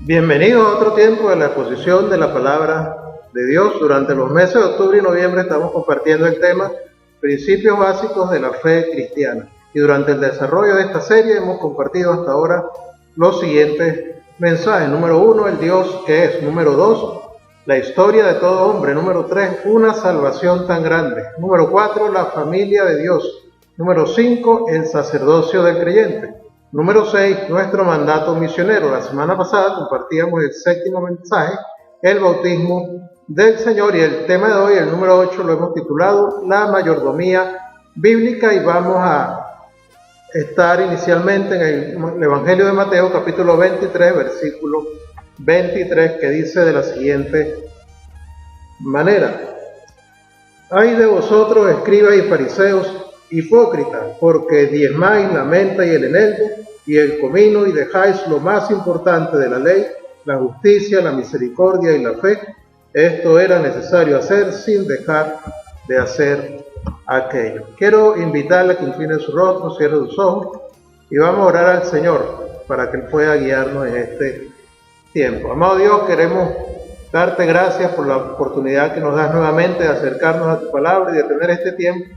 Bienvenidos a otro tiempo de la exposición de la palabra de Dios. Durante los meses de octubre y noviembre estamos compartiendo el tema Principios básicos de la fe cristiana. Y durante el desarrollo de esta serie hemos compartido hasta ahora los siguientes mensajes. Número 1, el Dios que es. Número 2, la historia de todo hombre. Número 3, una salvación tan grande. Número 4, la familia de Dios. Número 5, el sacerdocio del creyente. Número 6, nuestro mandato misionero. La semana pasada compartíamos el séptimo mensaje, el bautismo del Señor, y el tema de hoy, el número 8, lo hemos titulado La mayordomía bíblica, y vamos a estar inicialmente en el Evangelio de Mateo, capítulo 23, versículo 23, que dice de la siguiente manera: Ay de vosotros, escribas y fariseos, hipócritas, porque diezmáis la menta y el eneldo y el comino, y dejáis lo más importante de la ley, la justicia, la misericordia y la fe. Esto era necesario hacer sin dejar de hacer aquello. Quiero invitarle a que incline su rostro, cierre sus ojos y vamos a orar al Señor para que Él pueda guiarnos en este tiempo. Amado Dios, queremos darte gracias por la oportunidad que nos das nuevamente de acercarnos a tu palabra y de tener este tiempo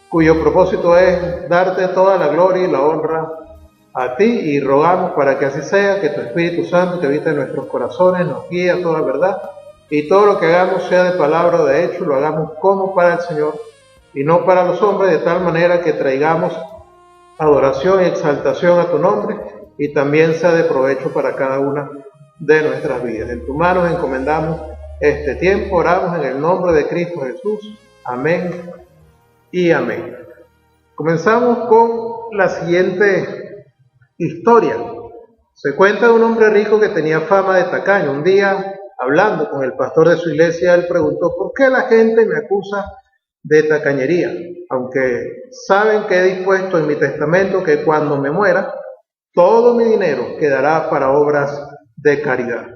cuyo propósito es darte toda la gloria y la honra a ti, y rogamos para que así sea, que tu Espíritu Santo que habita en nuestros corazones nos guíe a toda verdad, y todo lo que hagamos, sea de palabra o de hecho, lo hagamos como para el Señor y no para los hombres, de tal manera que traigamos adoración y exaltación a tu nombre, y también sea de provecho para cada una de nuestras vidas. En tus manos encomendamos este tiempo, oramos en el nombre de Cristo Jesús. Amén y amén. Comenzamos con la siguiente historia. Se cuenta de un hombre rico que tenía fama de tacaño. Un día, hablando con el pastor de su iglesia, él preguntó: ¿por qué la gente me acusa de tacañería? Aunque saben que he dispuesto en mi testamento que cuando me muera, todo mi dinero quedará para obras de caridad.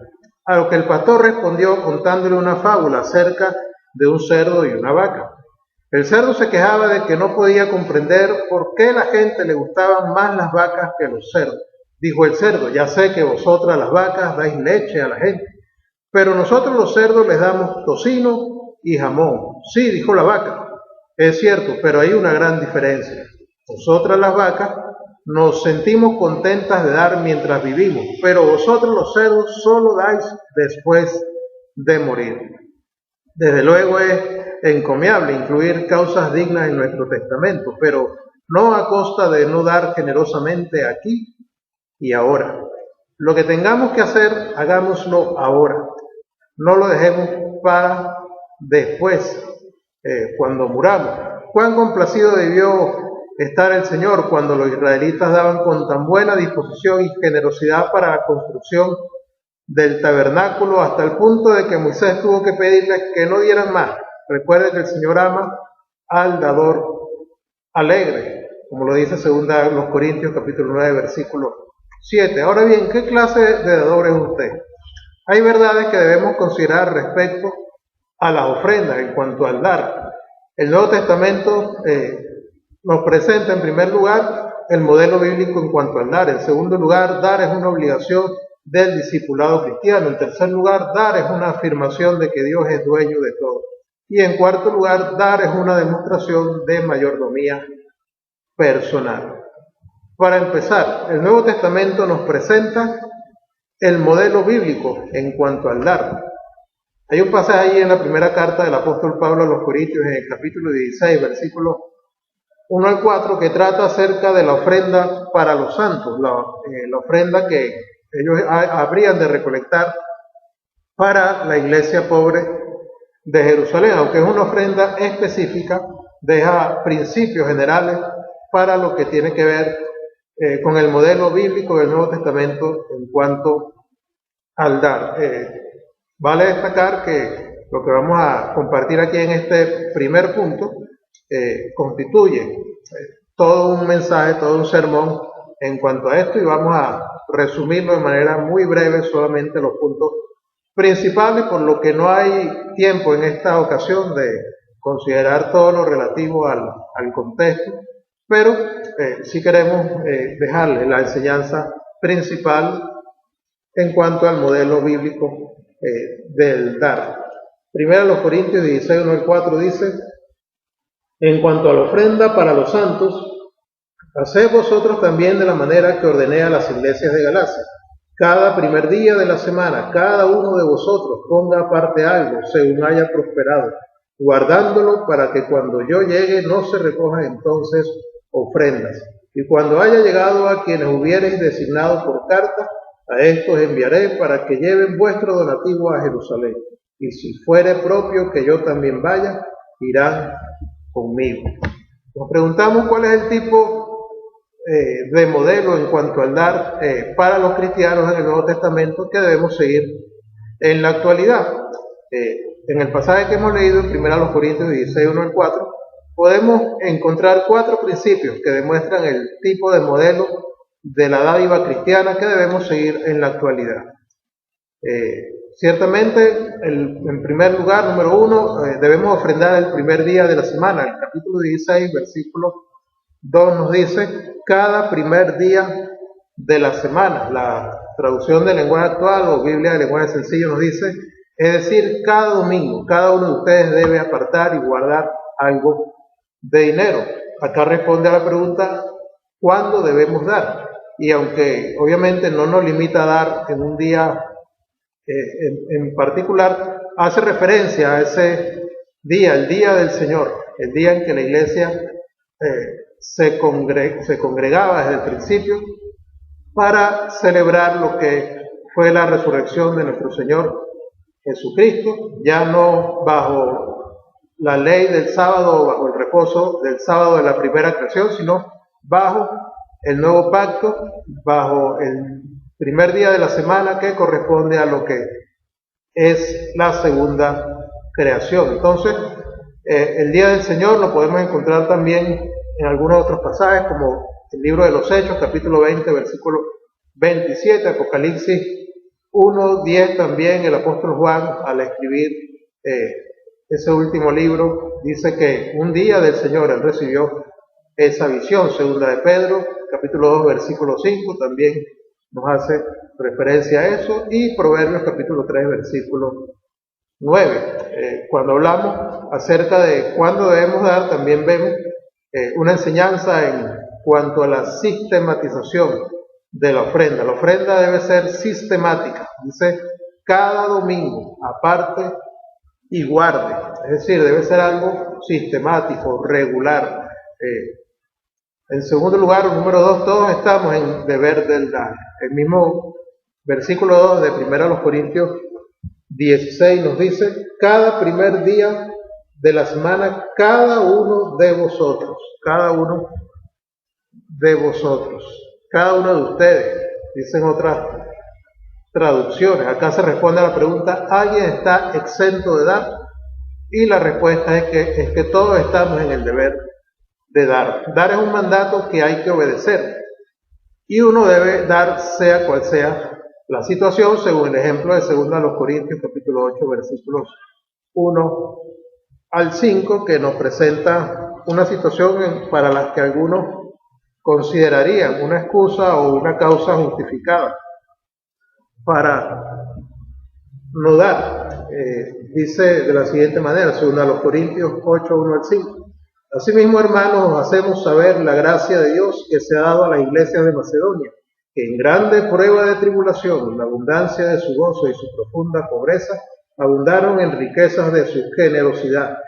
A lo que el pastor respondió contándole una fábula acerca de un cerdo y una vaca. El cerdo se quejaba de que no podía comprender por qué a la gente le gustaban más las vacas que los cerdos. Dijo el cerdo: ya sé que vosotras las vacas dais leche a la gente, pero nosotros los cerdos les damos tocino y jamón. Sí, dijo la vaca, es cierto, pero hay una gran diferencia. Nosotras las vacas nos sentimos contentas de dar mientras vivimos, pero vosotros los cerdos solo dais después de morir. Desde luego es encomiable incluir causas dignas en nuestro testamento, pero no a costa de no dar generosamente aquí y ahora. Lo que tengamos que hacer, hagámoslo ahora. No lo dejemos para después, cuando muramos. Cuán complacido debió estar el Señor cuando los israelitas daban con tan buena disposición y generosidad para la construcción del tabernáculo, hasta el punto de que Moisés tuvo que pedirles que no dieran más. Recuerden que el Señor ama al dador alegre, como lo dice 2 Corintios capítulo 9, versículo 7. Ahora bien, ¿qué clase de dador es usted? Hay verdades que debemos considerar respecto a las ofrendas en cuanto al dar. El Nuevo Testamento nos presenta en primer lugar el modelo bíblico en cuanto al dar. En segundo lugar, dar es una obligación del discipulado cristiano. En tercer lugar, dar es una afirmación de que Dios es dueño de todo. Y en cuarto lugar, dar es una demostración de mayordomía personal. Para empezar, el Nuevo Testamento nos presenta el modelo bíblico en cuanto al dar. Hay un pasaje ahí en la primera carta del apóstol Pablo a los Corintios, en el capítulo 16, versículos 1 al 4, que trata acerca de la ofrenda para los santos, la ofrenda que ellos habrían de recolectar para la iglesia pobre de Jerusalén. Aunque es una ofrenda específica, deja principios generales para lo que tiene que ver con el modelo bíblico del Nuevo Testamento en cuanto al dar. Vale destacar que lo que vamos a compartir aquí en este primer punto constituye todo un mensaje, todo un sermón en cuanto a esto, y vamos a resumirlo de manera muy breve, solamente los puntos principales, por lo que no hay tiempo en esta ocasión de considerar todo lo relativo al contexto, pero sí queremos dejarles la enseñanza principal en cuanto al modelo bíblico del dar. Primero Corintios 16, 1 al 4 dice: en cuanto a la ofrenda para los santos, haced vosotros también de la manera que ordené a las iglesias de Galacia. Cada primer día de la semana, cada uno de vosotros ponga aparte algo, según haya prosperado, guardándolo para que cuando yo llegue no se recojan entonces ofrendas. Y cuando haya llegado a quienes hubiereis designado por carta, a estos enviaré para que lleven vuestro donativo a Jerusalén. Y si fuere propio que yo también vaya, irán conmigo. Nos preguntamos cuál es el tipo de modelo en cuanto al dar para los cristianos en el Nuevo Testamento que debemos seguir en la actualidad. En el pasaje que hemos leído en 1 Corintios 16, 1 al 4, podemos encontrar 4 principios que demuestran el tipo de modelo de la dádiva cristiana que debemos seguir en la actualidad. Ciertamente, en primer lugar, número 1, debemos ofrendar el primer día de la semana. El capítulo 16, versículo 2 nos dice: cada primer día de la semana. La traducción del lenguaje actual o Biblia de lenguaje sencillo nos dice, es decir, cada domingo, cada uno de ustedes debe apartar y guardar algo de dinero. Acá responde a la pregunta, ¿cuándo debemos dar? Y aunque obviamente no nos limita a dar en un día en particular, hace referencia a ese día, el día del Señor, el día en que la iglesia se congregaba desde el principio para celebrar lo que fue la resurrección de nuestro Señor Jesucristo, ya no bajo la ley del sábado o bajo el reposo del sábado de la primera creación, sino bajo el nuevo pacto, bajo el primer día de la semana que corresponde a lo que es la segunda creación. Entonces, el día del Señor lo podemos encontrar también en algunos otros pasajes, como el libro de los Hechos, capítulo 20, versículo 27, Apocalipsis 1, 10 también. El apóstol Juan, al escribir ese último libro, dice que un día del Señor él recibió esa visión. Segunda de Pedro, capítulo 2, versículo 5, también nos hace referencia a eso, y Proverbios, capítulo 3, versículo 9. Cuando hablamos acerca de cuándo debemos dar, también vemos una enseñanza en cuanto a la sistematización de la ofrenda. La ofrenda debe ser sistemática, dice cada domingo, aparte y guarde, es decir, debe ser algo sistemático, regular. En segundo lugar, número 2, todos estamos en deber del dar. El mismo versículo 2 de 1 Corintios 16 nos dice, cada primer día de la semana, cada uno de vosotros, cada uno de ustedes, dicen otras traducciones. Acá se responde a la pregunta, ¿alguien está exento de dar? Y la respuesta es que todos estamos en el deber de dar. Dar es un mandato que hay que obedecer, y uno debe dar sea cual sea la situación, según el ejemplo de 2 Corintios capítulo 8 versículos 1 al 5, que nos presenta una situación para la que algunos considerarían una excusa o una causa justificada para no dar. Dice de la siguiente manera, 2 Corintios 8, 1 al 5. Asimismo, hermanos, os hacemos saber la gracia de Dios que se ha dado a las iglesias de Macedonia, que en grande prueba de tribulación, la abundancia de su gozo y su profunda pobreza, abundaron en riquezas de su generosidad.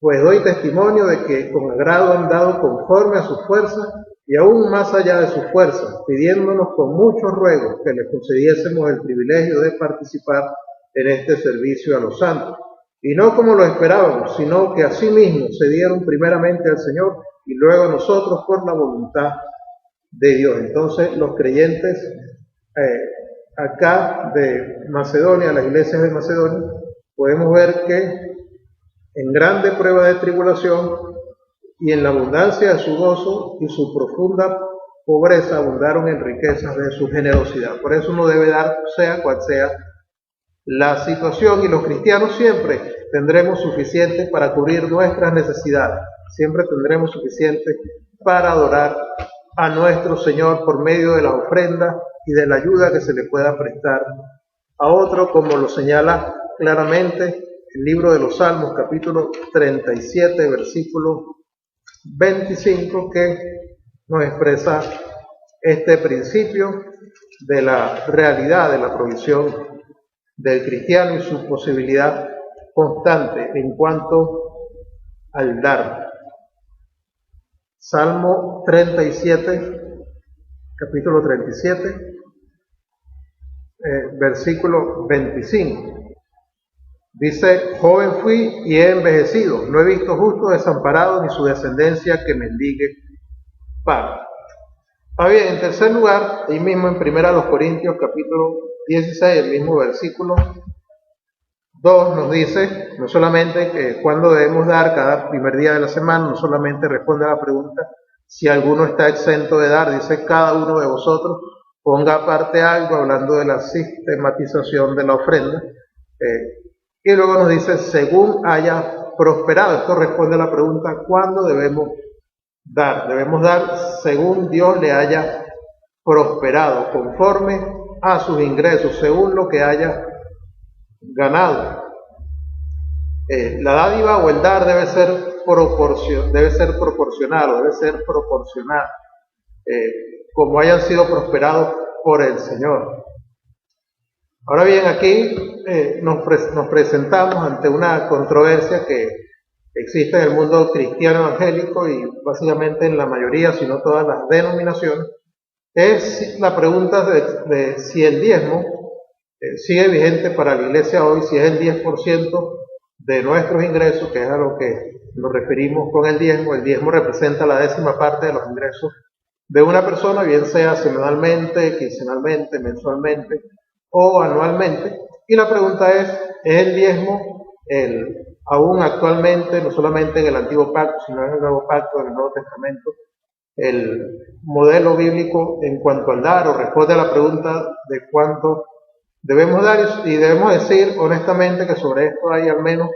Pues doy testimonio de que con agrado han dado conforme a sus fuerzas y aún más allá de sus fuerzas, pidiéndonos con muchos ruegos que les concediésemos el privilegio de participar en este servicio a los santos. Y no como lo esperábamos, sino que asimismo se dieron primeramente al Señor y luego a nosotros por la voluntad de Dios. Entonces los creyentes acá de Macedonia, las iglesias de Macedonia, podemos ver que en grande prueba de tribulación y en la abundancia de su gozo y su profunda pobreza abundaron en riquezas de su generosidad. Por eso uno debe dar sea cual sea la situación, y los cristianos siempre tendremos suficiente para cubrir nuestras necesidades, siempre tendremos suficiente para adorar a nuestro Señor por medio de las ofrendas y de la ayuda que se le pueda prestar a otro, como lo señala claramente el libro de los Salmos, capítulo 37, versículo 25, que nos expresa este principio de la realidad de la provisión del cristiano y su posibilidad constante en cuanto al dar. Salmo 37, capítulo 37, versículo 25. Dice: joven fui y he envejecido, no he visto justo desamparado ni su descendencia que mendigue pan. Bien, en tercer lugar, ahí mismo en 1 Corintios capítulo 16, el mismo versículo 2 nos dice, no solamente que cuando debemos dar cada primer día de la semana, no solamente responde a la pregunta si alguno está exento de dar, dice: cada uno de vosotros ponga aparte algo, hablando de la sistematización de la ofrenda, y luego nos dice: según haya prosperado. Esto responde a la pregunta: ¿cuándo debemos dar? Debemos dar según Dios le haya prosperado, conforme a sus ingresos, según lo que haya ganado. La dádiva o el dar debe ser proporcional, o debe ser proporcional, como hayan sido prosperados por el Señor. Ahora bien, aquí nos presentamos ante una controversia que existe en el mundo cristiano evangélico y básicamente en la mayoría, si no todas las denominaciones. Es la pregunta de si el diezmo sigue vigente para la iglesia hoy, si es el 10% de nuestros ingresos, que es a lo que nos referimos con el diezmo. El diezmo representa la 10ª parte de los ingresos de una persona, bien sea semanalmente, quincenalmente, mensualmente o anualmente. Y la pregunta es el diezmo aún actualmente, no solamente en el Antiguo Pacto, sino en el Nuevo Pacto, en el Nuevo Testamento, el modelo bíblico en cuanto al dar, o responde a la pregunta de cuánto debemos dar? Y debemos decir honestamente que sobre esto hay al menos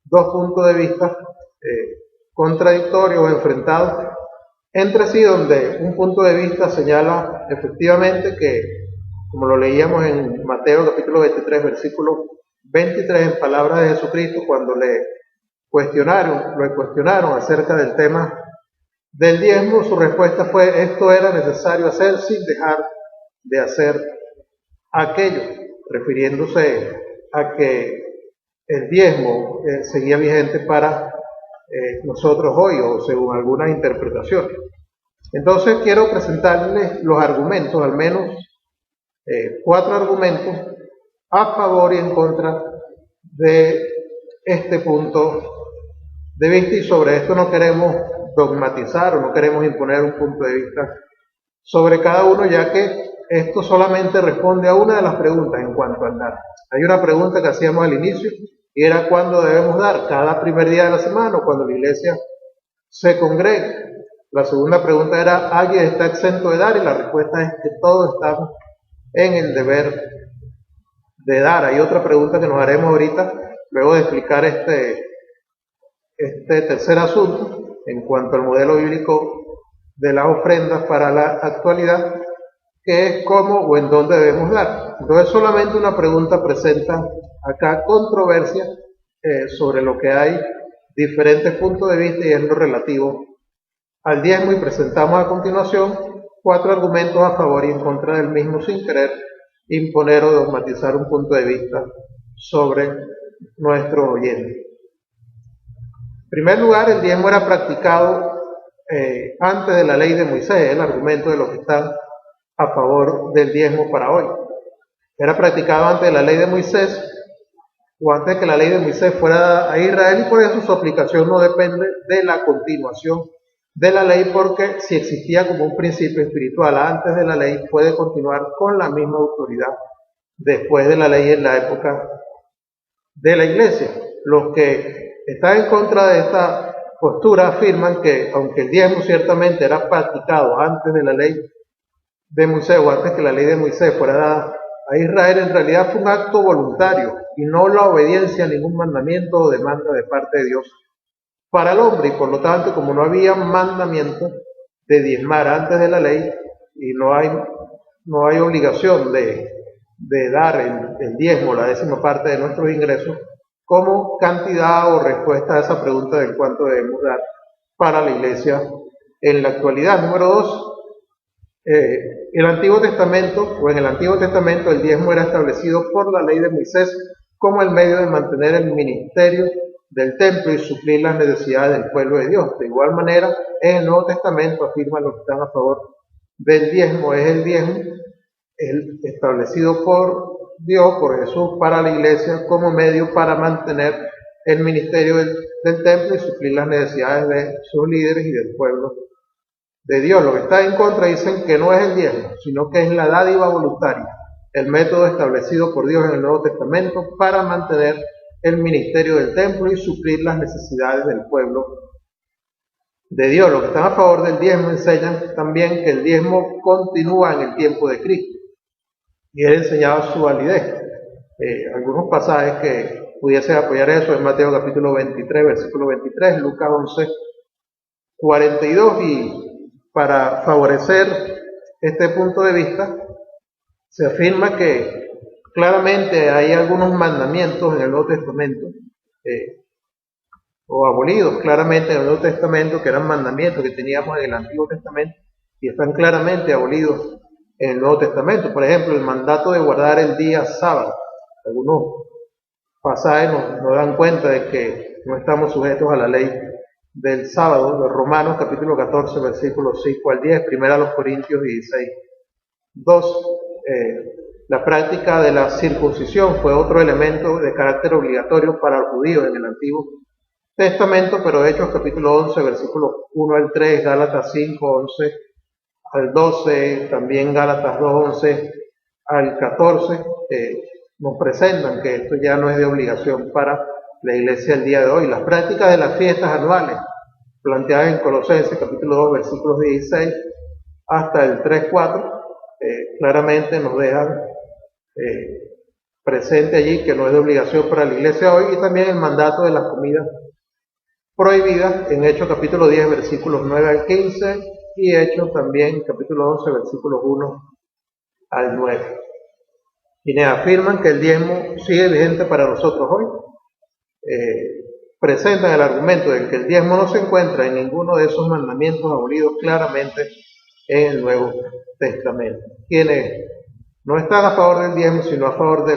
dos puntos de vista contradictorios o enfrentados entre sí, donde un punto de vista señala efectivamente que, como lo leíamos en Mateo capítulo 23, versículo 23, en palabras de Jesucristo, cuando lo cuestionaron acerca del tema del diezmo, su respuesta fue: esto era necesario hacer sin dejar de hacer aquello, refiriéndose a que el diezmo seguía vigente para nosotros hoy, o según algunas interpretaciones. Entonces quiero presentarles los argumentos, al menos 4 argumentos a favor y en contra de este punto de vista, y sobre esto no queremos dogmatizar o no queremos imponer un punto de vista sobre cada uno, ya que esto solamente responde a una de las preguntas en cuanto al dar. Hay una pregunta que hacíamos al inicio y era: ¿cuándo debemos dar? ¿Cada primer día de la semana o cuando la iglesia se congrega? La segunda pregunta era: ¿alguien está exento de dar? Y la respuesta es que todos estamos en el deber de dar. Hay otra pregunta que nos haremos ahorita, luego de explicar este tercer asunto en cuanto al modelo bíblico de las ofrendas para la actualidad, que es cómo o en dónde debemos dar. Entonces solamente una pregunta presenta acá controversia sobre lo que hay diferentes puntos de vista, y es lo relativo al diezmo, y presentamos a continuación 4 argumentos a favor y en contra del mismo, sin querer imponer o dogmatizar un punto de vista sobre nuestro oyente. En primer lugar, el diezmo era practicado antes de la ley de Moisés, el argumento de los que están a favor del diezmo para hoy. Era practicado antes de la ley de Moisés, o antes de que la ley de Moisés fuera a Israel, y por eso su aplicación no depende de la continuación de la ley, porque si existía como un principio espiritual antes de la ley, puede continuar con la misma autoridad después de la ley en la época de la iglesia. Los que están en contra de esta postura afirman que, aunque el diezmo ciertamente era practicado antes de la ley de Moisés, o antes que la ley de Moisés fuera dada a Israel, en realidad fue un acto voluntario y no la obediencia a ningún mandamiento o demanda de parte de Dios para el hombre. Y por lo tanto, como no había mandamiento de diezmar antes de la ley, y no hay no hay obligación de dar el diezmo, la 10ª parte de nuestros ingresos, como cantidad o respuesta a esa pregunta de cuánto debemos dar para la iglesia en la actualidad. Número 2, el Antiguo Testamento, o en el Antiguo Testamento, el diezmo era establecido por la ley de Moisés como el medio de mantener el ministerio del templo y suplir las necesidades del pueblo de Dios. De igual manera, en el Nuevo Testamento afirman los que están a favor del diezmo, es el diezmo establecido por Dios, por Jesús, para la iglesia como medio para mantener el ministerio del templo y suplir las necesidades de sus líderes y del pueblo de Dios. Lo que está en contra dicen que no es el diezmo, sino que es la dádiva voluntaria, el método establecido por Dios en el Nuevo Testamento para mantener el ministerio del templo y suplir las necesidades del pueblo de Dios. Los que están a favor del diezmo enseñan también que el diezmo continúa en el tiempo de Cristo y él enseñaba su validez. Algunos pasajes que pudiesen apoyar eso en Mateo capítulo 23, versículo 23, Lucas 11, 42, y para favorecer este punto de vista se afirma que claramente hay algunos mandamientos en el Nuevo Testamento, o abolidos claramente en el Nuevo Testamento, que eran mandamientos que teníamos en el Antiguo Testamento y están claramente abolidos en el Nuevo Testamento. Por ejemplo, el mandato de guardar el día sábado. Algunos pasajes nos dan cuenta de que no estamos sujetos a la ley del sábado, de Romanos capítulo 14, versículos 5 al 10, primera a los Corintios 16. 2. La práctica de la circuncisión fue otro elemento de carácter obligatorio para los judíos en el Antiguo Testamento, pero Hechos capítulo 11, versículos 1 al 3, Gálatas 5, 11 al 12, también Gálatas 2, 11 al 14, nos presentan que esto ya no es de obligación para la iglesia el día de hoy. Las prácticas de las fiestas anuales, planteadas en Colosenses capítulo 2, versículos 16 hasta el 3, 4, claramente nos dejan presente allí que no es de obligación para la iglesia hoy, y también el mandato de las comidas prohibidas en Hechos capítulo 10, versículos 9 al 15, y Hechos también capítulo 11, versículos 1 al 9. Quienes afirman que el diezmo sigue vigente para nosotros hoy, presentan el argumento de que el diezmo no se encuentra en ninguno de esos mandamientos abolidos claramente en el Nuevo Testamento. Quienes no están a favor del diezmo, sino a favor de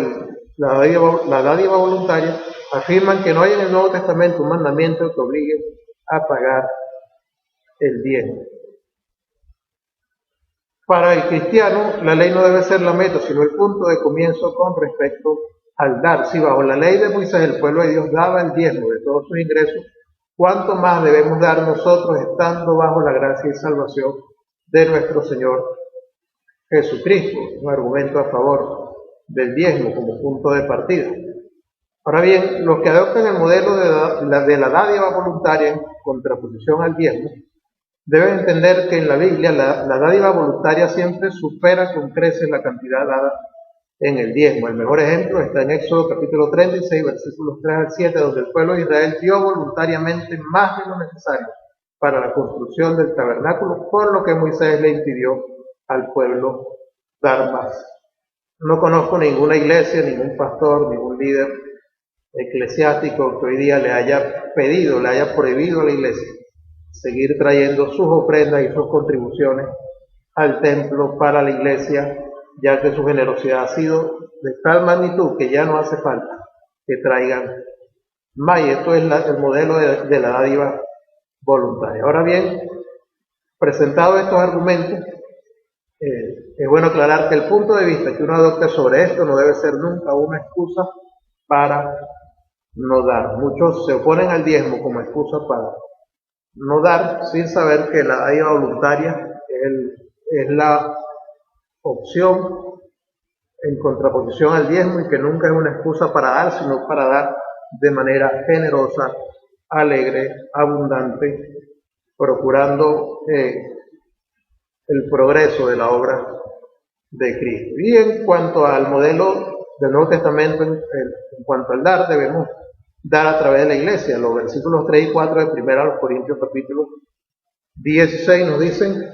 la dádiva voluntaria, afirman que no hay en el Nuevo Testamento un mandamiento que obligue a pagar el diezmo. Para el cristiano, la ley no debe ser la meta, sino el punto de comienzo con respecto al dar. Si bajo la ley de Moisés el pueblo de Dios daba el diezmo de todos sus ingresos, ¿cuánto más debemos dar nosotros estando bajo la gracia y salvación de nuestro Señor Jesucristo? Un argumento a favor del diezmo como punto de partida. Ahora bien, los que adoptan el modelo de la dádiva voluntaria en contraposición al diezmo, deben entender que en la Biblia la dádiva voluntaria siempre supera con creces la cantidad dada en el diezmo. El mejor ejemplo está en Éxodo capítulo 36, versículos 3 al 7, donde el pueblo de Israel dio voluntariamente más de lo necesario para la construcción del tabernáculo, por lo que Moisés le impidió al pueblo dar más. No conozco ninguna iglesia, ningún pastor, ningún líder eclesiástico que hoy día le haya pedido, le haya prohibido a la iglesia seguir trayendo sus ofrendas y sus contribuciones al templo para la iglesia, ya que su generosidad ha sido de tal magnitud que ya no hace falta que traigan más. Y esto es el modelo de la dádiva voluntaria. Ahora bien, presentados estos argumentos, es bueno aclarar que el punto de vista que uno adopte sobre esto no debe ser nunca una excusa para no dar. Muchos se oponen al diezmo como excusa para no dar, sin saber que la dádiva voluntaria es la opción en contraposición al diezmo, y que nunca es una excusa para dar, sino para dar de manera generosa, alegre, abundante, procurando el progreso de la obra de Cristo. Y en cuanto al modelo del Nuevo Testamento, en cuanto al dar, debemos dar a través de la iglesia. Los versículos 3 y 4 de 1 a los Corintios capítulo 16 nos dicen: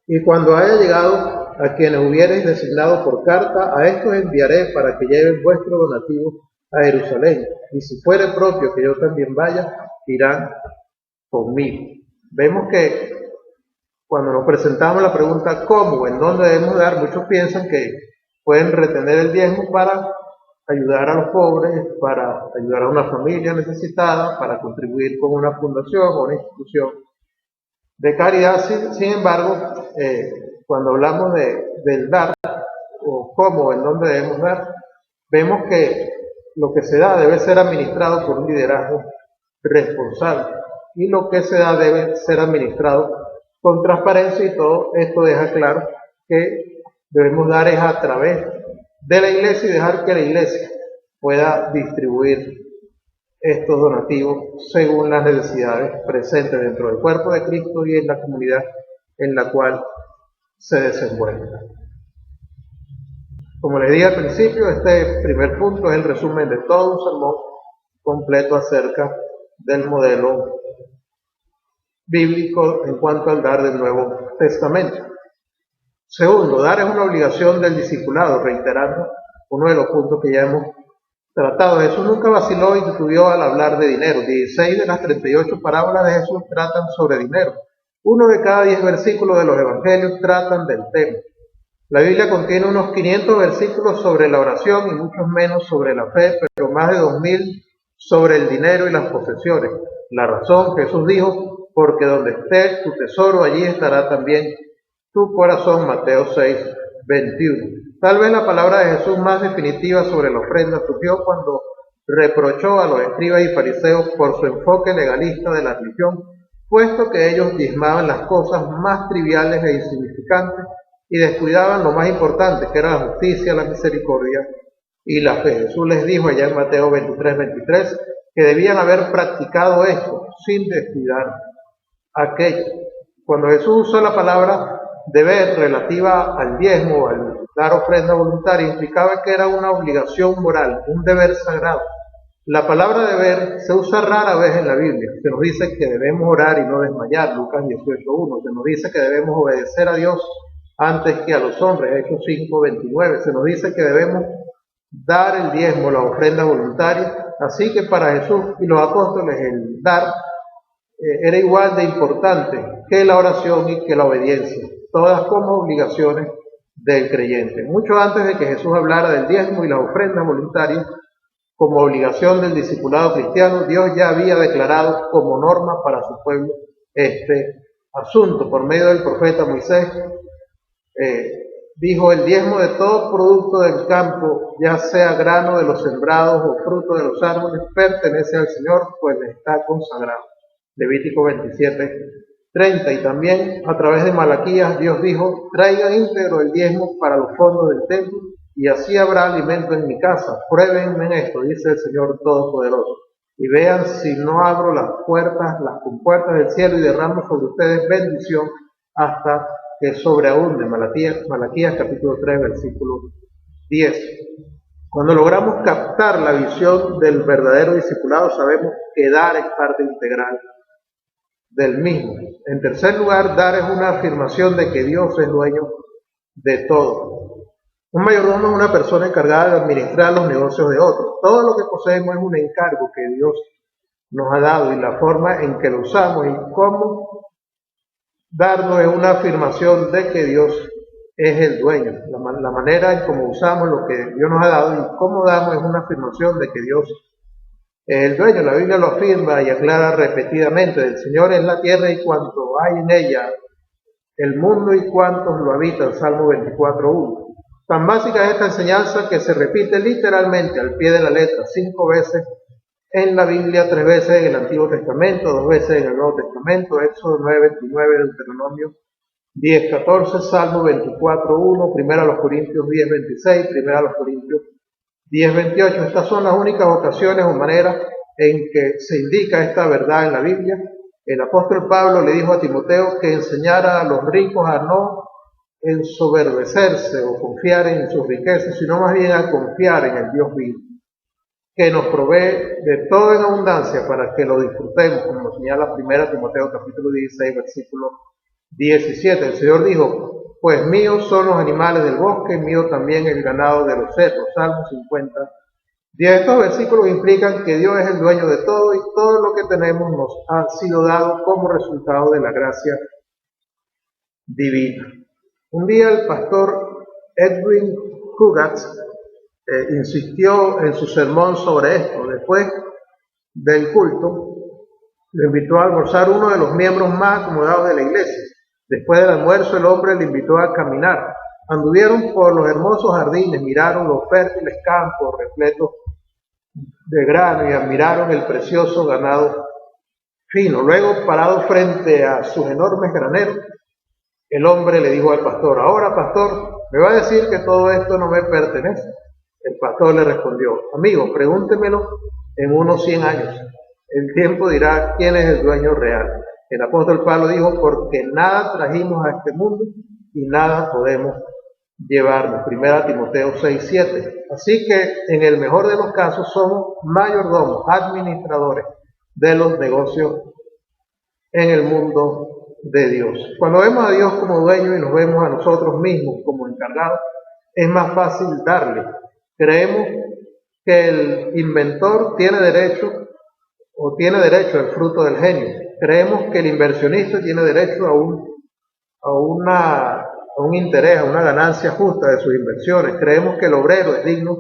y cuando haya llegado a quienes hubiereis designado por carta, a estos enviaré para que lleven vuestro donativo a Jerusalén. Y si fuere propio que yo también vaya, irán conmigo. Vemos que cuando nos presentamos la pregunta ¿cómo? ¿En dónde debemos dar? Muchos piensan que pueden retener el diezmo para ayudar a los pobres, para ayudar a una familia necesitada, para contribuir con una fundación o una institución de caridad. Sin embargo, cuando hablamos del dar, o cómo, en dónde debemos dar, vemos que lo que se da debe ser administrado por un liderazgo responsable, y lo que se da debe ser administrado con transparencia, y todo esto deja claro que debemos dar es a través de la iglesia y dejar que la iglesia pueda distribuir estos donativos según las necesidades presentes dentro del cuerpo de Cristo y en la comunidad en la cual se desenvuelve. Como les dije al principio, este primer punto es el resumen de todo un sermón completo acerca del modelo bíblico en cuanto al dar del Nuevo Testamento. Segundo, dar es una obligación del discipulado, reiterando uno de los puntos que ya hemos tratado. Jesús nunca vaciló y titubeó al hablar de dinero. 16 de las 38 parábolas de Jesús tratan sobre dinero. 1 de cada 10 versículos de los evangelios tratan del tema. La Biblia contiene unos 500 versículos sobre la oración y muchos menos sobre la fe, pero más de 2000 sobre el dinero y las posesiones. La razón, Jesús dijo, porque donde esté tu tesoro, allí estará también tu corazón. Mateo 6, 21. Tal vez la palabra de Jesús más definitiva sobre la ofrenda surgió cuando reprochó a los escribas y fariseos por su enfoque legalista de la religión, puesto que ellos diezmaban las cosas más triviales e insignificantes y descuidaban lo más importante, que era la justicia, la misericordia y la fe. Jesús les dijo allá en Mateo 23, 23, que debían haber practicado esto sin descuidar aquello. Cuando Jesús usó la palabra deber relativa al diezmo, al dar ofrenda voluntaria, implicaba que era una obligación moral, un deber sagrado. La palabra deber se usa rara vez en la Biblia. Se nos dice que debemos orar y no desmayar, Lucas 18:1. Se nos dice que debemos obedecer a Dios antes que a los hombres, Hechos 5:29. Se nos dice que debemos dar el diezmo, la ofrenda voluntaria. Así que para Jesús y los apóstoles el dar era igual de importante que la oración y que la obediencia, todas como obligaciones del creyente. Mucho antes de que Jesús hablara del diezmo y la ofrenda voluntaria como obligación del discipulado cristiano, Dios ya había declarado como norma para su pueblo este asunto. Por medio del profeta Moisés, dijo: el diezmo de todo producto del campo, ya sea grano de los sembrados o fruto de los árboles, pertenece al Señor, pues le está consagrado. Levítico 27:30. Y también a través de Malaquías, Dios dijo: traigan íntegro el diezmo para los fondos del templo, y así habrá alimento en mi casa. Pruébenme en esto, dice el Señor Todopoderoso, y vean si no abro las compuertas del cielo y derramo sobre ustedes bendición hasta que sobreabunde. Malaquías capítulo 3, versículo 10. Cuando logramos captar la visión del verdadero discipulado, sabemos que dar es parte integral del mismo. En tercer lugar, dar es una afirmación de que Dios es dueño de todo. Un mayordomo es una persona encargada de administrar los negocios de otros. Todo lo que poseemos es un encargo que Dios nos ha dado, y la forma en que lo usamos y cómo darnos es una afirmación de que Dios es el dueño. La manera en cómo usamos lo que Dios nos ha dado y cómo damos es una afirmación de que Dios es el dueño. La Biblia lo afirma y aclara repetidamente: el Señor es la tierra y cuanto hay en ella, el mundo y cuantos lo habitan. Salmo 24:1. Tan básica es esta enseñanza que se repite literalmente al pie de la letra 5 veces en la Biblia, 3 veces en el Antiguo Testamento, 2 veces en el Nuevo Testamento: Éxodo 9:29, Deuteronomio 10:14, Salmo 24:1, 1 Corintios 10:26, 1 Corintios 10:28. Estas son las únicas ocasiones o maneras en que se indica esta verdad en la Biblia. El apóstol Pablo le dijo a Timoteo que enseñara a los ricos a no ensoberbecerse o confiar en sus riquezas, sino más bien a confiar en el Dios vivo, que nos provee de todo en abundancia para que lo disfrutemos, como nos señala 1 Timoteo capítulo 16, versículo 17. El Señor dijo: pues míos son los animales del bosque, mío también el ganado de los cerros. Salmo 50. Y estos versículos implican que Dios es el dueño de todo y todo lo que tenemos nos ha sido dado como resultado de la gracia divina. Un día el pastor Edwin Hugatz insistió en su sermón sobre esto. Después del culto, le invitó a almorzar uno de los miembros más acomodados de la iglesia. Después del almuerzo, el hombre le invitó a caminar. Anduvieron por los hermosos jardines, miraron los fértiles campos repletos de grano y admiraron el precioso ganado fino. Luego, parado frente a sus enormes graneros, el hombre le dijo al pastor: ahora, pastor, ¿me va a decir que todo esto no me pertenece? El pastor le respondió: amigo, pregúntemelo en unos 100 años. El tiempo dirá quién es el dueño real. El apóstol Pablo dijo: porque nada trajimos a este mundo y nada podemos llevarnos. 1 Timoteo 6:7. Así que en el mejor de los casos somos mayordomos, administradores de los negocios en el mundo de Dios. Cuando vemos a Dios como dueño y nos vemos a nosotros mismos como encargados, es más fácil darle. Creemos que el inventor tiene derecho al fruto del genio. Creemos que el inversionista tiene derecho a un interés, a una ganancia justa de sus inversiones. Creemos que el obrero es digno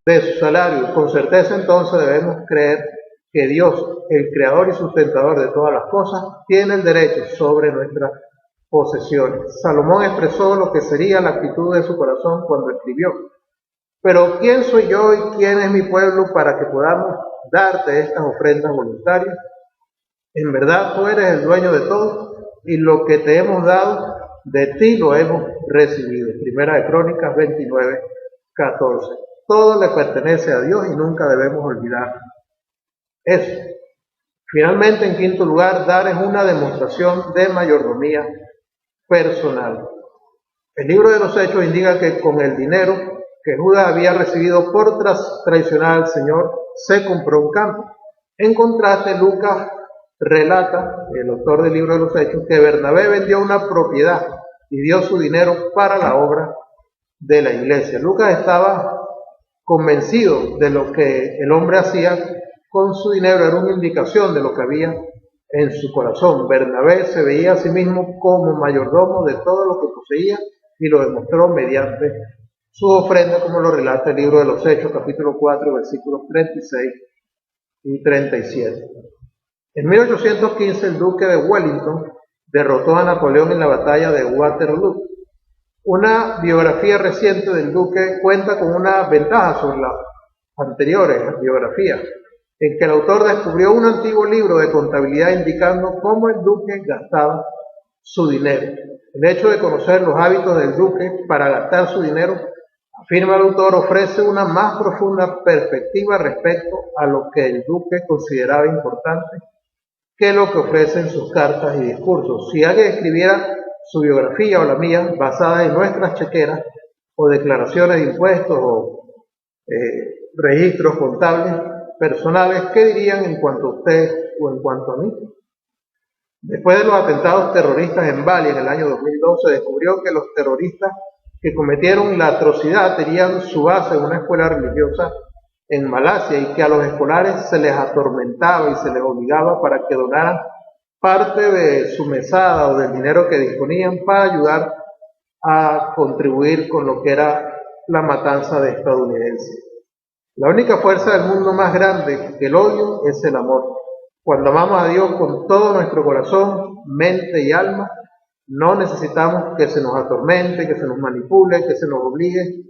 de su salario. Con certeza entonces debemos creer que Dios, el creador y sustentador de todas las cosas, tiene el derecho sobre nuestras posesiones. Salomón expresó lo que sería la actitud de su corazón cuando escribió: pero ¿quién soy yo y quién es mi pueblo para que podamos darte estas ofrendas voluntarias? En verdad tú eres el dueño de todo y lo que te hemos dado de ti lo hemos recibido. 1 Crónicas 29:14. Todo le pertenece a Dios y nunca debemos olvidar eso. Finalmente, en quinto lugar, dar es una demostración de mayordomía personal. El libro de los Hechos indica que con el dinero que Judas había recibido por traicionar al Señor, se compró un campo. En contraste, Lucas relata, el autor del libro de los Hechos, que Bernabé vendió una propiedad y dio su dinero para la obra de la iglesia. Lucas estaba convencido de lo que el hombre hacía con su dinero, era una indicación de lo que había en su corazón. Bernabé se veía a sí mismo como mayordomo de todo lo que poseía y lo demostró mediante su ofrenda, como lo relata el libro de los Hechos, capítulo 4, versículos 36 y 37. En 1815, el duque de Wellington derrotó a Napoleón en la batalla de Waterloo. Una biografía reciente del duque cuenta con una ventaja sobre las anteriores biografías, en que el autor descubrió un antiguo libro de contabilidad indicando cómo el duque gastaba su dinero. El hecho de conocer los hábitos del duque para gastar su dinero, afirma el autor, ofrece una más profunda perspectiva respecto a lo que el duque consideraba importante que lo que ofrecen sus cartas y discursos. Si alguien escribiera su biografía o la mía basada en nuestras chequeras o declaraciones de impuestos o registros contables personales, ¿qué dirían en cuanto a usted o en cuanto a mí? Después de los atentados terroristas en Bali en el año 2012, descubrió que los terroristas que cometieron la atrocidad tenían su base en una escuela religiosa en Malasia y que a los escolares se les atormentaba y se les obligaba para que donaran parte de su mesada o del dinero que disponían para ayudar a contribuir con lo que era la matanza de estadounidenses. La única fuerza del mundo más grande que el odio es el amor. Cuando amamos a Dios con todo nuestro corazón, mente y alma, no necesitamos que se nos atormente, que se nos manipule, que se nos obligue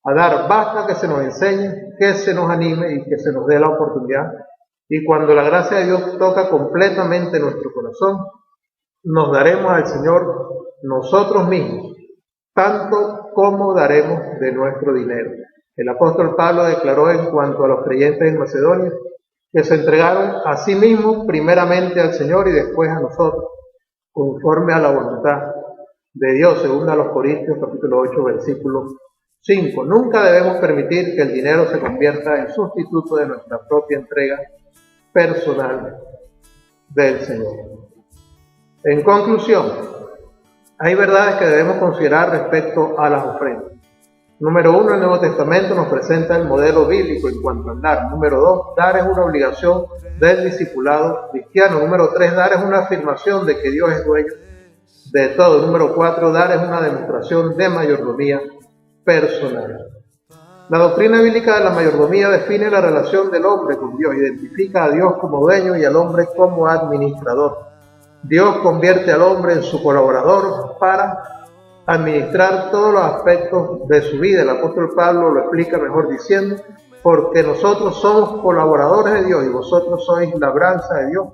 a dar. Basta que se nos enseñe, que se nos anime y que se nos dé la oportunidad. Y cuando la gracia de Dios toca completamente nuestro corazón, nos daremos al Señor nosotros mismos, tanto como daremos de nuestro dinero. El apóstol Pablo declaró en cuanto a los creyentes en Macedonia que se entregaron a sí mismos primeramente al Señor y después a nosotros, conforme a la voluntad de Dios, según a los Corintios capítulo 8, versículo 5. Nunca debemos permitir que el dinero se convierta en sustituto de nuestra propia entrega personal del Señor. En conclusión, Hay verdades que debemos considerar respecto a las ofrendas. Número 1, el Nuevo Testamento nos presenta el modelo bíblico en cuanto al dar. Número 2, dar es una obligación del discipulado cristiano. Número 3, dar es una afirmación de que Dios es dueño de todo. Número 4, dar es una demostración de mayordomía personal. La doctrina bíblica de la mayordomía define la relación del hombre con Dios, identifica a Dios como dueño y al hombre como administrador. Dios convierte al hombre en su colaborador para administrar todos los aspectos de su vida. El apóstol Pablo lo explica mejor diciendo, porque nosotros somos colaboradores de Dios y vosotros sois labranza de Dios,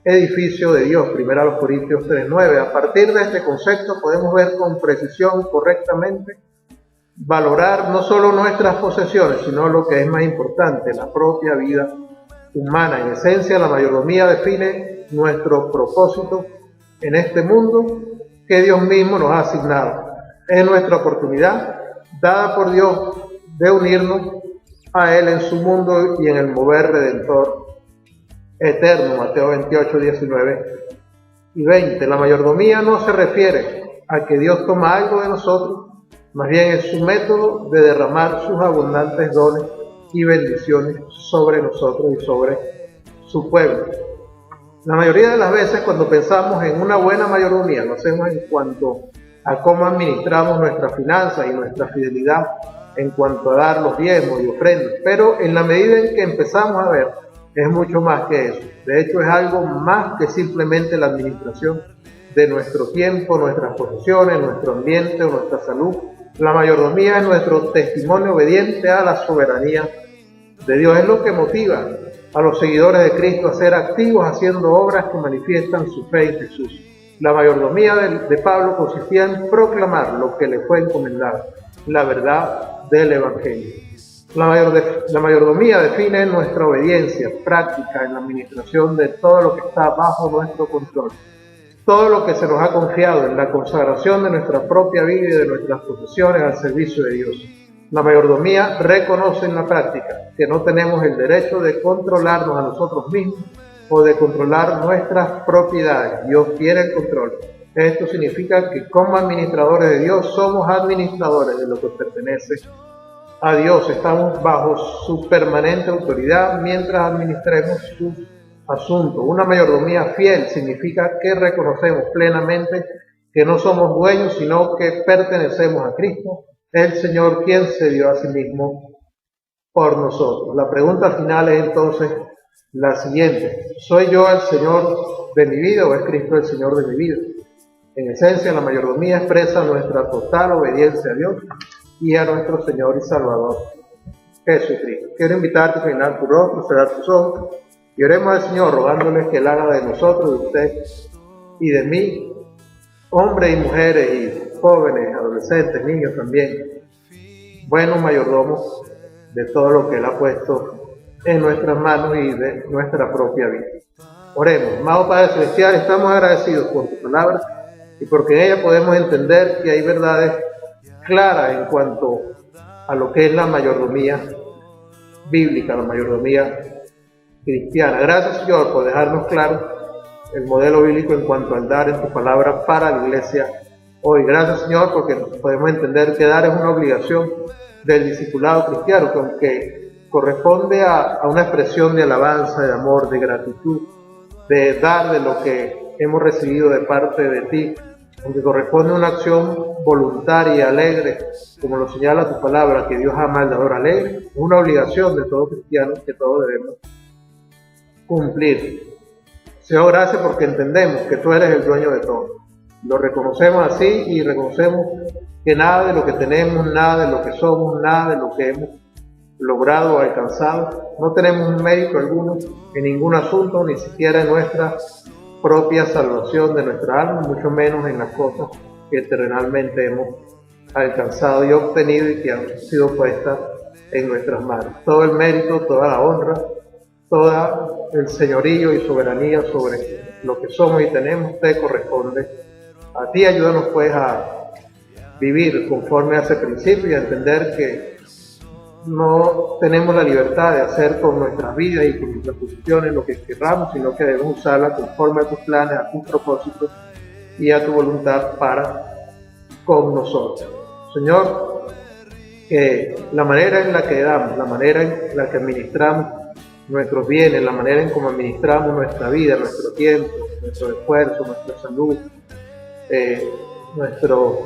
edificio de Dios. 1 Corintios 3:9. A partir de este concepto podemos ver con precisión, correctamente, valorar no solo nuestras posesiones, sino lo que es más importante, la propia vida humana. En esencia, la mayordomía define nuestro propósito en este mundo que Dios mismo nos ha asignado. Es nuestra oportunidad, dada por Dios, de unirnos a Él en su mundo y en el mover redentor eterno. Mateo 28, 19 y 20. La mayordomía no se refiere a que Dios toma algo de nosotros, más bien es su método de derramar sus abundantes dones y bendiciones sobre nosotros y sobre su pueblo. La mayoría de las veces cuando pensamos en una buena mayordomía, lo hacemos en cuanto a cómo administramos nuestras finanzas y nuestra fidelidad en cuanto a dar los diezmos y ofrendas, pero en la medida en que empezamos a ver, es mucho más que eso. De hecho, es algo más que simplemente la administración de nuestro tiempo, nuestras posesiones, nuestro ambiente o nuestra salud. La mayordomía es nuestro testimonio obediente a la soberanía de Dios. Es lo que motiva a los seguidores de Cristo a ser activos haciendo obras que manifiestan su fe en Jesús. La mayordomía de Pablo consistía en proclamar lo que le fue encomendado, la verdad del Evangelio. La mayordomía define nuestra obediencia práctica en la administración de todo lo que está bajo nuestro control. Todo lo que se nos ha confiado en la consagración de nuestra propia vida y de nuestras posesiones al servicio de Dios. La mayordomía reconoce en la práctica que no tenemos el derecho de controlarnos a nosotros mismos o de controlar nuestras propiedades. Dios tiene el control. Esto significa que como administradores de Dios somos administradores de lo que pertenece a Dios. Estamos bajo su permanente autoridad mientras administremos sus asuntos. Una mayordomía fiel significa que reconocemos plenamente que no somos dueños, sino que pertenecemos a Cristo, el Señor, quien se dio a sí mismo por nosotros. La pregunta final es entonces la siguiente: ¿soy yo el Señor de mi vida o es Cristo el Señor de mi vida? En esencia, la mayordomía expresa nuestra total obediencia a Dios y a nuestro Señor y Salvador Jesucristo. Quiero invitarte a inclinar tu rostro, cerrar tus ojos y oremos al Señor rogándole que Él haga de nosotros, de usted y de mí, hombres y mujeres y jóvenes, adolescentes, niños también, buenos mayordomos de todo lo que Él ha puesto en nuestras manos y de nuestra propia vida. Oremos. Amado Padre Celestial, estamos agradecidos por tu palabra y porque en ella podemos entender que hay verdades claras en cuanto a lo que es la mayordomía bíblica, la mayordomía cristiana. Gracias, Señor, por dejarnos claro el modelo bíblico en cuanto al dar en tu palabra para la iglesia hoy. Gracias, Señor, porque podemos entender que dar es una obligación del discipulado cristiano, que aunque corresponde a una expresión de alabanza, de amor, de gratitud, de dar de lo que hemos recibido de parte de ti, aunque corresponde a una acción voluntaria y alegre, como lo señala tu palabra, que Dios ama al dador alegre, es una obligación de todo cristiano que todos debemos cumplir. Señor, gracias porque entendemos que tú eres el dueño de todo. Lo reconocemos así y reconocemos que nada de lo que tenemos, nada de lo que somos, nada de lo que hemos logrado o alcanzado, no tenemos un mérito alguno en ningún asunto, ni siquiera en nuestra propia salvación de nuestra alma, mucho menos en las cosas que terrenalmente hemos alcanzado y obtenido y que han sido puestas en nuestras manos. Todo el mérito, toda la honra, todo el señorío y soberanía sobre lo que somos y tenemos te corresponde a ti. Ayúdanos pues a vivir conforme a ese principio y a entender que no tenemos la libertad de hacer con nuestras vidas y con nuestras posiciones lo que queramos, sino que debemos usarla conforme a tus planes, a tus propósitos y a tu voluntad para con nosotros. Señor, que la manera en la que damos, la manera en la que administramos nuestros bienes, la manera en cómo administramos nuestra vida, nuestro tiempo, nuestro esfuerzo, nuestra salud, nuestros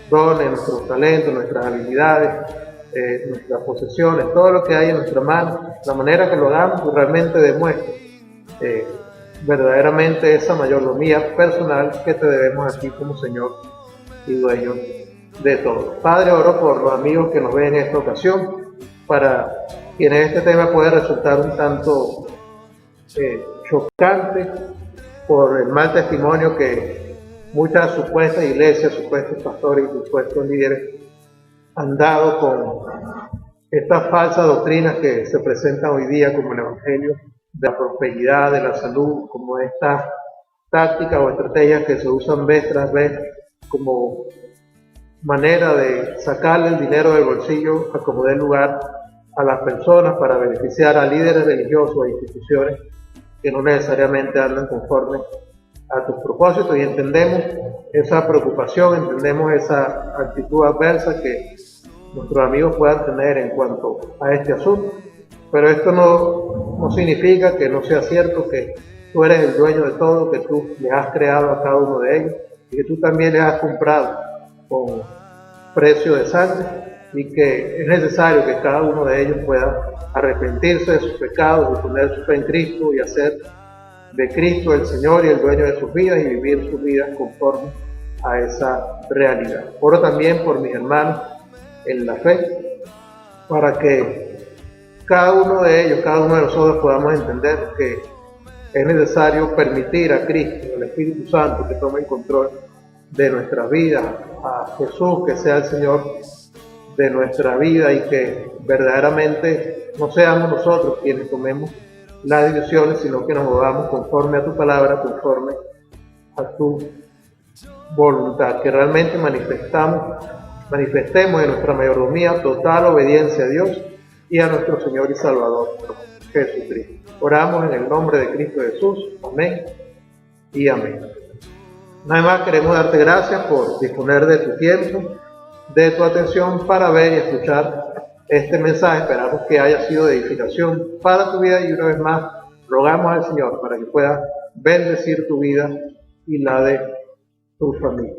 dones, nuestros talentos, nuestras habilidades, nuestras posesiones, todo lo que hay en nuestra mano, la manera que lo hagamos realmente demuestra verdaderamente esa mayordomía personal que te debemos a ti como Señor y dueño de todo. Padre, oro por los amigos que nos ven en esta ocasión, para quienes este tema puede resultar un tanto chocante por el mal testimonio que muchas supuestas iglesias, supuestos pastores y supuestos líderes han dado con estas falsas doctrinas que se presentan hoy día como el Evangelio de la prosperidad, de la salud, como estas tácticas o estrategias que se usan vez tras vez como manera de sacarle el dinero del bolsillo a como dé lugar a las personas para beneficiar a líderes religiosos e instituciones que no necesariamente andan conforme a tus propósitos, y entendemos esa preocupación, entendemos esa actitud adversa que nuestros amigos puedan tener en cuanto a este asunto, pero esto no significa que no sea cierto que tú eres el dueño de todo, que tú les has creado a cada uno de ellos y que tú también les has comprado con precio de sangre, y que es necesario que cada uno de ellos pueda arrepentirse de sus pecados y poner su fe en Cristo y hacer de Cristo el Señor y el dueño de sus vidas y vivir sus vidas conforme a esa realidad. Oro también por mis hermanos en la fe, para que cada uno de ellos, cada uno de nosotros podamos entender que es necesario permitir a Cristo, al Espíritu Santo, que tome el control de nuestra vida, a Jesús que sea el Señor de nuestra vida, y que verdaderamente no seamos nosotros quienes tomemos las decisiones, sino que nos movamos conforme a tu palabra, conforme a tu voluntad, que realmente manifestemos en nuestra mayordomía total obediencia a Dios y a nuestro Señor y Salvador Jesucristo. Oramos en el nombre de Cristo Jesús. Amén y amén. Nada más queremos darte gracias por disponer de tu tiempo, de tu atención para ver y escuchar este mensaje. Esperamos que haya sido de edificación para tu vida, y una vez más rogamos al Señor para que pueda bendecir tu vida y la de tu familia.